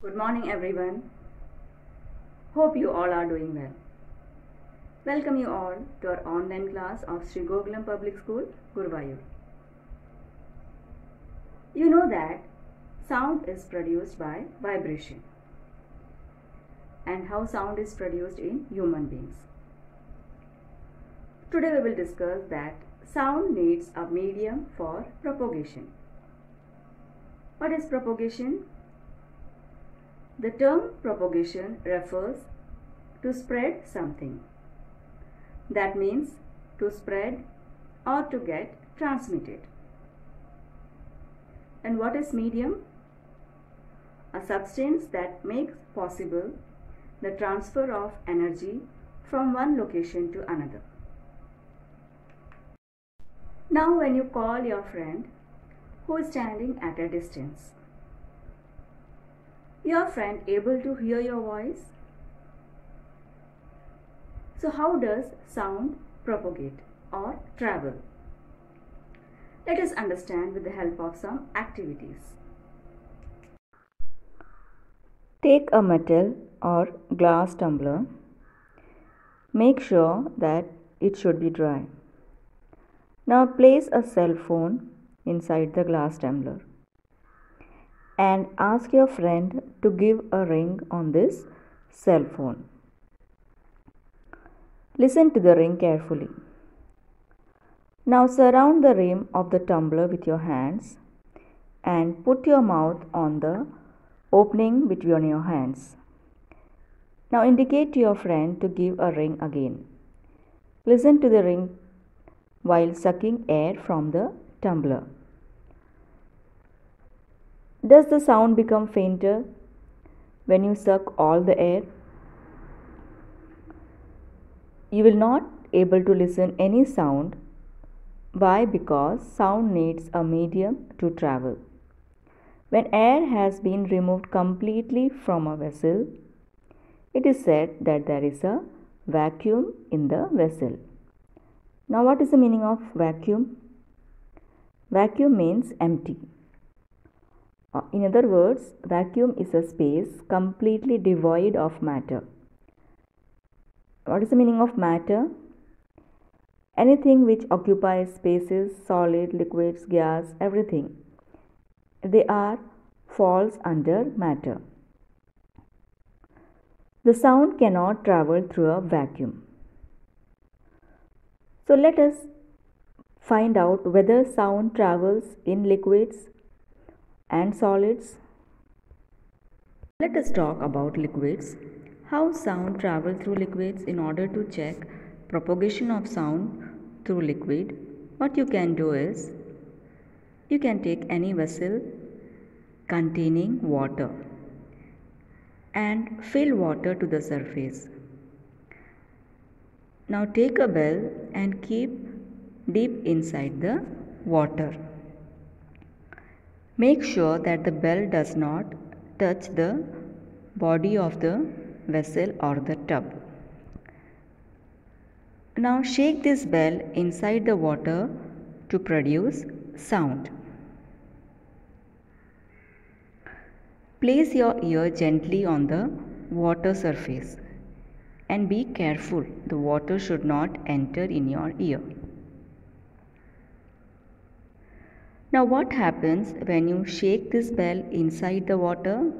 Good morning, everyone. Hope you all are doing well. Welcome you all to our online class of Sri Gokulam Public School, Guruvayur. You know that sound is produced by vibration and how sound is produced in human beings. Today we will discuss that sound needs a medium for propagation. What is propagation? The term propagation refers to spread something. That means to spread or to get transmitted. And what is medium? A substance that makes possible the transfer of energy from one location to another. Now when you call your friend who is standing at a distance, your friend able to hear your voice? So how does sound propagate or travel? Let us understand with the help of some activities. Take a metal or glass tumbler. Make sure that it should be dry. Now place a cell phone inside the glass tumbler and ask your friend to give a ring on this cell phone. Listen to the ring carefully. Now surround the rim of the tumbler with your hands and put your mouth on the opening between your hands. Now indicate to your friend to give a ring again. Listen to the ring while sucking air from the tumbler. Does the sound become fainter when you suck all the air? You will not able to listen any sound. Why? Because sound needs a medium to travel. When air has been removed completely from a vessel, it is said that there is a vacuum in the vessel. Now what is the meaning of vacuum? Vacuum means empty. In other words, vacuum is a space completely devoid of matter. What is the meaning of matter? Anything which occupies spaces, solid, liquids, gas, everything. They are falls under matter. The sound cannot travel through a vacuum. So let us find out whether sound travels in liquids and solids. Let us talk about liquids. How sound travels through liquids. In order to check propagation of sound through liquid, what you can do is you can take any vessel containing water and fill water to the surface. Now take a bell and keep deep inside the water. Make sure that the bell does not touch the body of the vessel or the tub. Now shake this bell inside the water to produce sound. Place your ear gently on the water surface and be careful, the water should not enter in your ear. Now what happens when you shake this bell inside the water?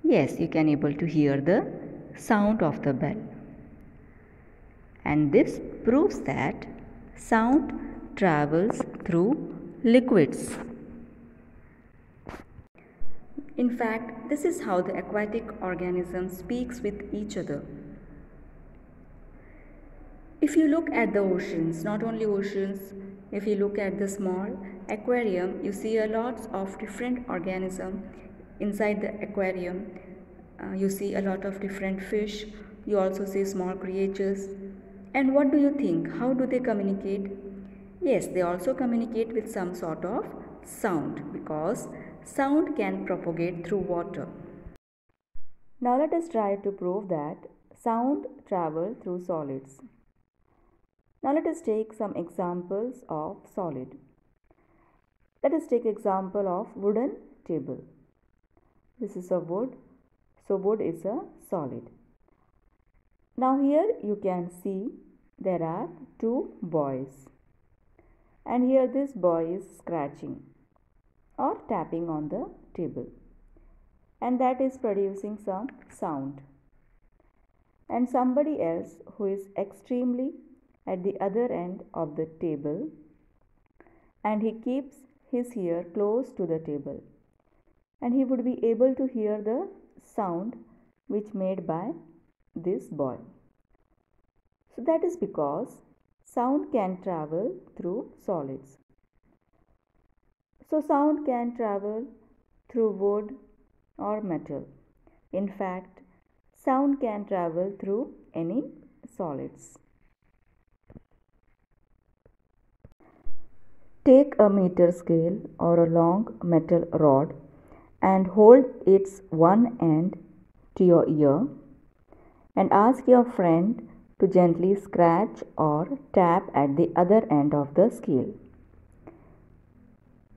Yes, you can able to hear the sound of the bell. And this proves that sound travels through liquids. In fact, this is how the aquatic organisms speaks with each other. If you look at the oceans, not only oceans, if you look at the small aquarium, you see a lot of different organisms inside the aquarium. You see a lot of different fish. You also see small creatures. And what do you think? How do they communicate? Yes, they also communicate with some sort of sound because sound can propagate through water. Now let us try to prove that sound travels through solids. Now let us take some examples of solid. Let us take example of wooden table. This is a wood. So wood is a solid. Now here you can see there are two boys. And here this boy is scratching or tapping on the table. And that is producing some sound. And somebody else who is extremely at the other end of the table, and he keeps his ear close to the table, and he would be able to hear the sound which made by this boy. So that is because sound can travel through solids. So sound can travel through wood or metal. In fact, sound can travel through any solids. Take a meter scale or a long metal rod and hold its one end to your ear and ask your friend to gently scratch or tap at the other end of the scale.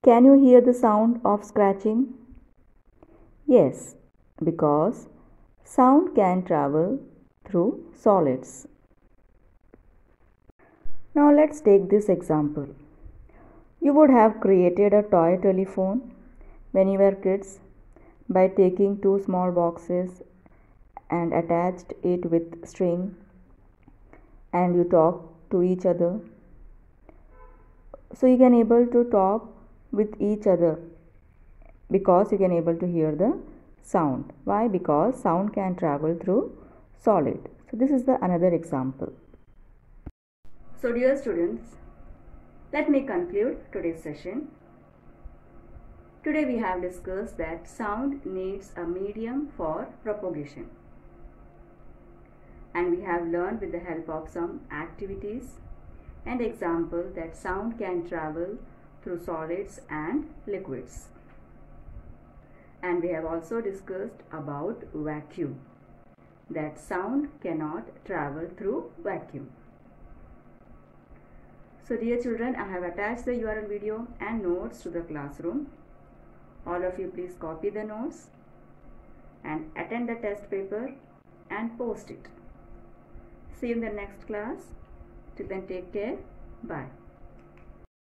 Can you hear the sound of scratching? Yes, because sound can travel through solids. Now let's take this example. You would have created a toy telephone when you were kids by taking two small boxes and attached it with string, and you talk to each other. So you can able to talk with each other because you can able to hear the sound. Why? Because sound can travel through solid. So this is the another example. So dear students, let me conclude today's session. Today we have discussed that sound needs a medium for propagation. And we have learned with the help of some activities and example that sound can travel through solids and liquids. And we have also discussed about vacuum, that sound cannot travel through vacuum. So dear children, I have attached the URL video and notes to the classroom. All of you please copy the notes and attend the test paper and post it. See you in the next class. Till then, take care. Bye.